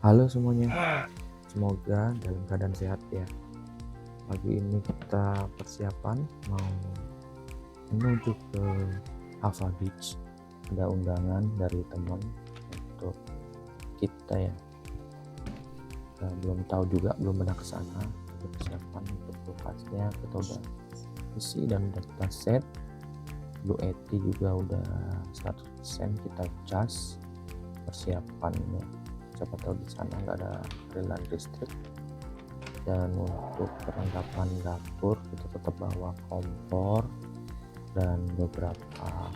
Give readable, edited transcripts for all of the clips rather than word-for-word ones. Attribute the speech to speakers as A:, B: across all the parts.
A: Halo semuanya, semoga dalam keadaan sehat ya. Pagi ini kita persiapan mau menuju ke Hava Beach. Ada undangan dari teman untuk kita ya. Kita belum tahu juga, belum pernah ke sana. Persiapan untuk lokasinya kita udah isi dan data set. Blue Yeti juga udah 100% kita cas persiapannya. Siapa tahu di sana nggak ada real listrik. Dan untuk perlengkapan dapur kita tetap bawa kompor dan beberapa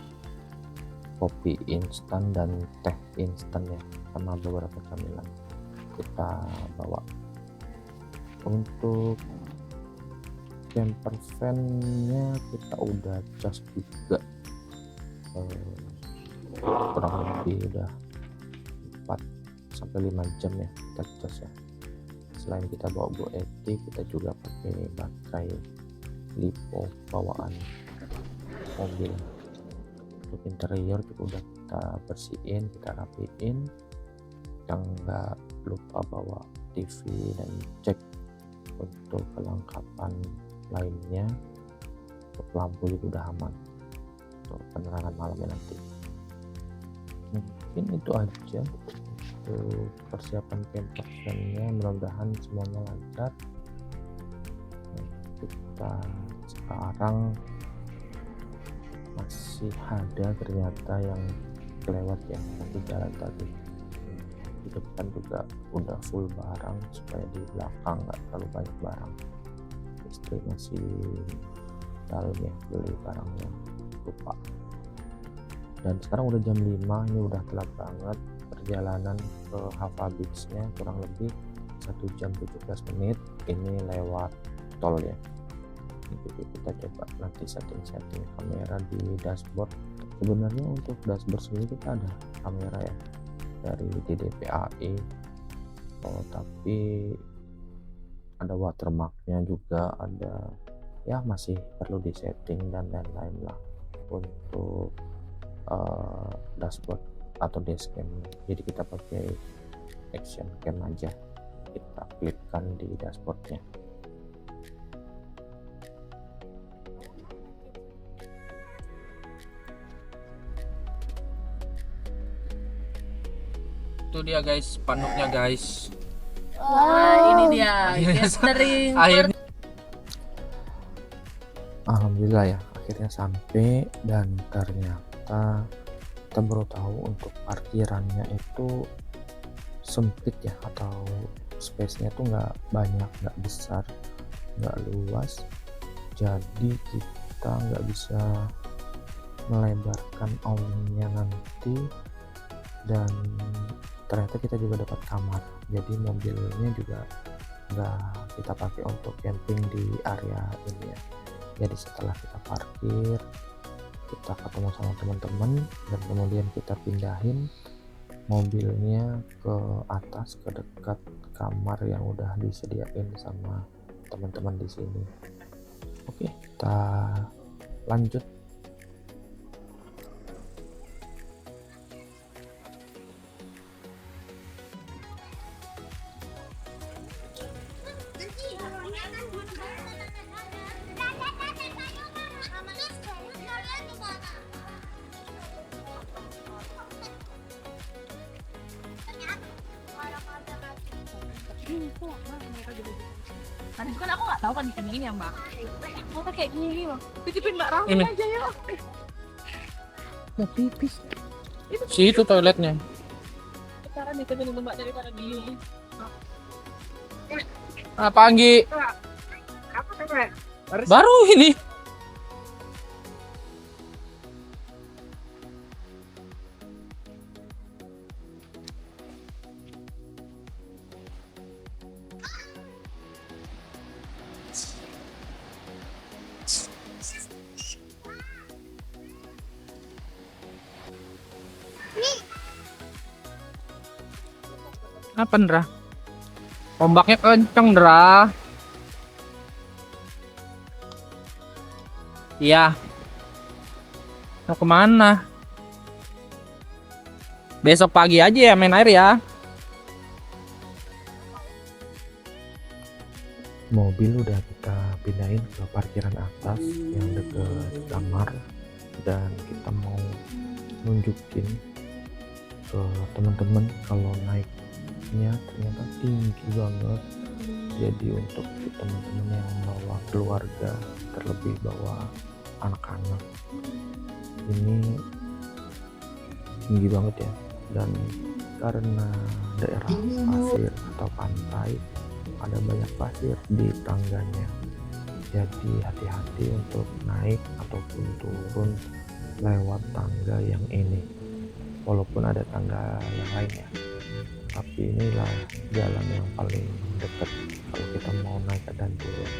A: kopi instan dan teh instan ya, sama beberapa camilan kita bawa. Untuk camper van-nya kita udah cas juga, kurang lebih udah 4-5 jam ya kita cas ya. Selain kita bawa Blue Yeti, kita juga pakai baterai lipo bawaan mobil. Untuk interior juga udah kita bersihin, kita rapiin. Yang nggak lupa bawa TV dan cek untuk kelengkapan lainnya. Untuk lampu juga udah aman untuk penerangan malamnya nanti. Mungkin itu aja untuk persiapan camper van-nya, mudah-mudahan semuanya lancar. Kita sekarang masih ada ternyata yang kelewat ya, nanti jalan tadi di depan juga udah full barang, supaya di belakang nggak terlalu banyak barang. Istri masih dalam ya beli barangnya, lupa. Dan sekarang udah jam 5, ini udah telat banget. Perjalanan ke Hava Beach-nya kurang lebih 1 jam 17 menit. Ini lewat tol ya. Jadi kita coba nanti setting kamera di dashboard. Sebenarnya untuk dashboard sendiri kita ada kamera ya dari DPAI, tapi ada watermarknya juga, ada ya, masih perlu disetting dan lain-lain lah untuk dashboard atau dashcam. Jadi kita pakai action cam aja, kita klipkan di dashboardnya.
B: Itu dia guys, spanduknya guys.
C: Wah, ini dia catering.
B: Akhirnya
A: Alhamdulillah ya, akhirnya sampai. Dan ternyata kita baru tahu untuk parkirannya itu sempit ya, atau space-nya tuh nggak banyak, nggak besar, nggak luas. Jadi kita nggak bisa melebarkan awningnya nanti. Dan ternyata kita juga dapat kamar, jadi mobilnya juga nggak kita pakai untuk camping di area ini ya. Jadi setelah kita parkir, kita ketemu sama teman-teman, dan kemudian kita pindahin mobilnya ke atas, ke dekat kamar yang udah disediain sama teman-teman di sini. Oke, kita lanjut.
C: Kan aku nggak tahu kan ini ya mbak. Mau kayak gini loh. Titipin mbak Rami
B: Ini.
C: aja ya.
A: Mau pipis.
B: si itu toiletnya.
C: Sekarang dititipin mbak daripada gini.
B: Apa Anggi?
C: Apa tuh?
B: Baru ini. Apa Ndra? Ombaknya kenceng Ndra. Iya. Mau kemana? Besok pagi aja ya main air ya.
A: mobil udah kita pindahin ke parkiran atas yang dekat kamar, dan kita mau nunjukin ke teman-teman kalau naiknya ternyata tinggi banget. Jadi untuk teman-teman yang bawa keluarga, terlebih bawa anak-anak, ini tinggi banget ya. Dan karena daerah pasir atau pantai, ada banyak pasir di tangganya, jadi hati-hati untuk naik ataupun turun lewat tangga yang ini. Walaupun ada tangga yang lainnya, tapi inilah jalan yang paling dekat kalau kita mau naik dan turun.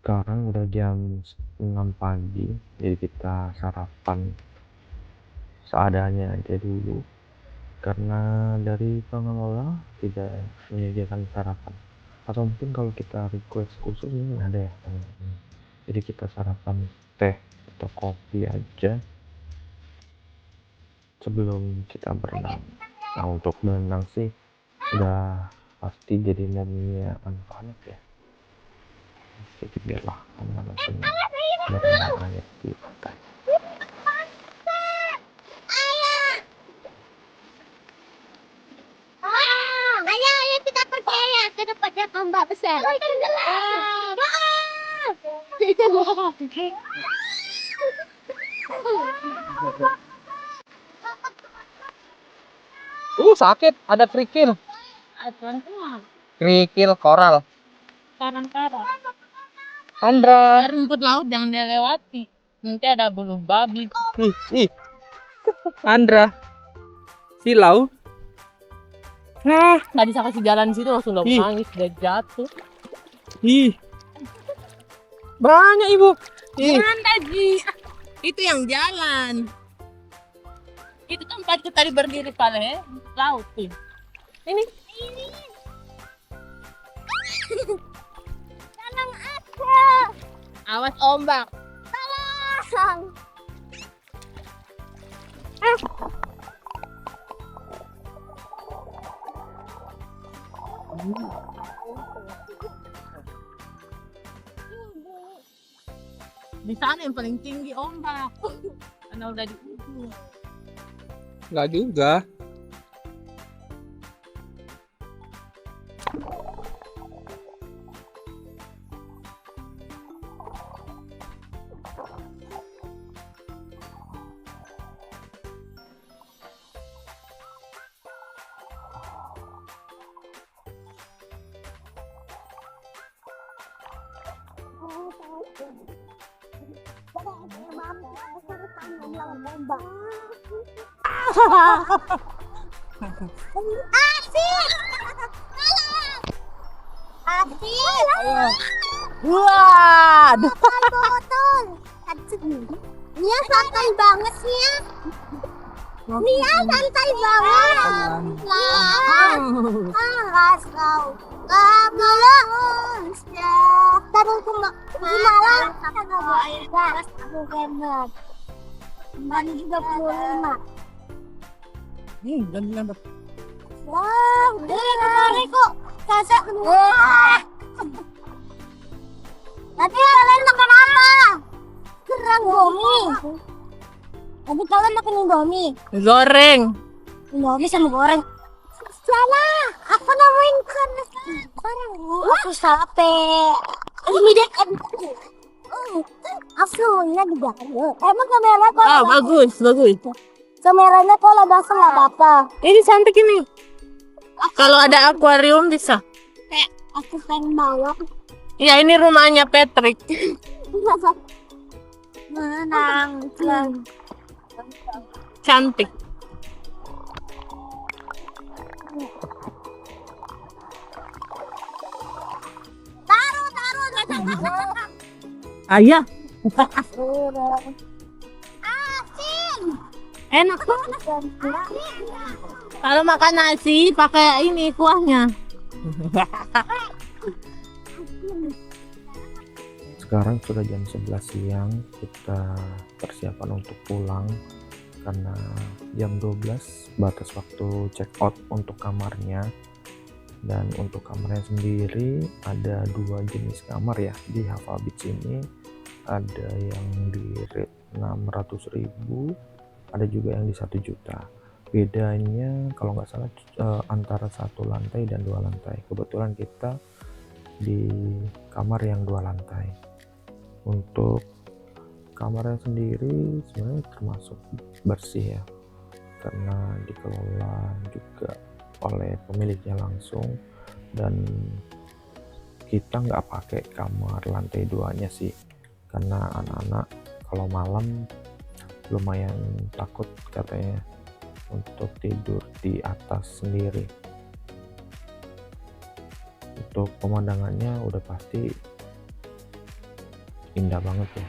A: Sekarang udah jam 6 pagi, jadi kita sarapan seadanya aja dulu karena dari pengelola tidak menyediakan sarapan, atau mungkin kalau kita request khusus ini ada ya. Jadi kita sarapan teh atau kopi aja sebelum kita berenang. Nah, untuk berenang sih udah pasti jadi momennya anak-anak ya, jadi biarlah anak-anak senang berenang aja di pantai.
C: Ayo kita pergi ya ke tempatnya ombak besar.
B: Sakit, ada kerikil. Kerikil koral.
C: Karang-karang.
B: Andra.
C: Rumput laut jangan dilewati. Nanti ada bulu babi.
B: Ih. Andra. Silau.
D: Nggak bisa kasih jalan di situ langsung udah
B: Ih.
D: nangis, udah jatuh.
B: Ih. Banyak ibu. Ih.
D: Jangan tadi. Itu yang jalan. Itu tempat kita tadi berdiri pale laut tuh. Ini.
C: Tolong aku.
D: Awas ombak.
C: Tolong.
D: Di sana yang paling tinggi ombak. Karena udah di ujung.
B: Enggak juga.
D: Waduh.
C: Nia santai banget Nia. Nia santai banget. Alas kau. Kamu tarung gimana? Aku hebat. Kembali 35.
D: Dan
C: Wow, dari kemarin kok kasak. Wah. Tadi kalian makan apa? Kerang gomi. Tadi kalian makan indomie.
D: goreng.
C: Indomie sama goreng. Salah, aku namain goreng. Aku capek. Ini deh. Aku juga. Emang kamera kok?
D: Ah, bagus.
C: Kameranya kalau basah nggak apa-apa.
D: Ini cantik ini. Kalau ada akuarium bisa.
C: Aku pengen bawa.
D: Ya ini rumahnya Patrick.
C: Menang.
D: Cantik.
C: Taruh.
D: Ayah.
C: Asin.
D: Enak banget. Kalau makan nasi pakai ini kuahnya.
A: Sekarang sudah jam 11 siang, kita persiapan untuk pulang karena jam 12 batas waktu check out untuk kamarnya. Dan untuk kamarnya sendiri ada 2 jenis kamar ya di Hava Beach ini. Ada yang di rate 600.000, ada juga yang di 1 juta. Bedanya kalau nggak salah antara 1 lantai dan 2 lantai. Kebetulan kita di kamar yang 2 lantai. Untuk kamarnya sendiri sebenarnya termasuk bersih ya, karena dikelola juga oleh pemiliknya langsung, dan kita nggak pakai kamar lantai 2-nya sih, karena anak-anak kalau malam lumayan takut katanya untuk tidur di atas sendiri. Untuk pemandangannya udah pasti indah banget ya,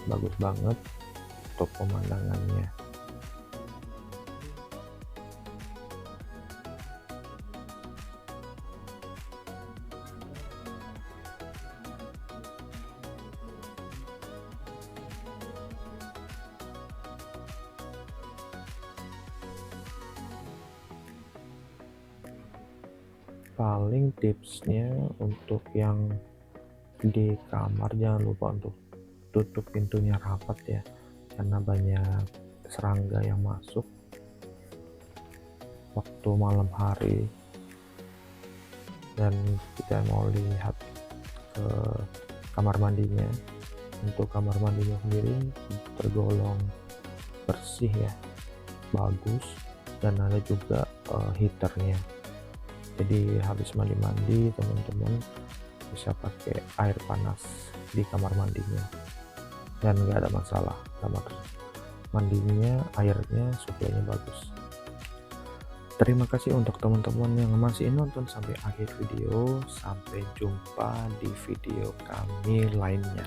A: bagus banget untuk pemandangannya. Paling tipsnya untuk yang di kamar jangan lupa untuk tutup pintunya rapat ya, karena banyak serangga yang masuk waktu malam hari. Dan kita mau lihat ke kamar mandinya. Untuk kamar mandinya sendiri tergolong bersih ya, bagus, dan ada juga heaternya. Jadi habis mandi-mandi teman-teman bisa pakai air panas di kamar mandinya dan nggak ada masalah. Kamar mandinya airnya suplainya bagus. Terima kasih untuk teman-teman yang masih nonton sampai akhir video. Sampai jumpa di video kami lainnya.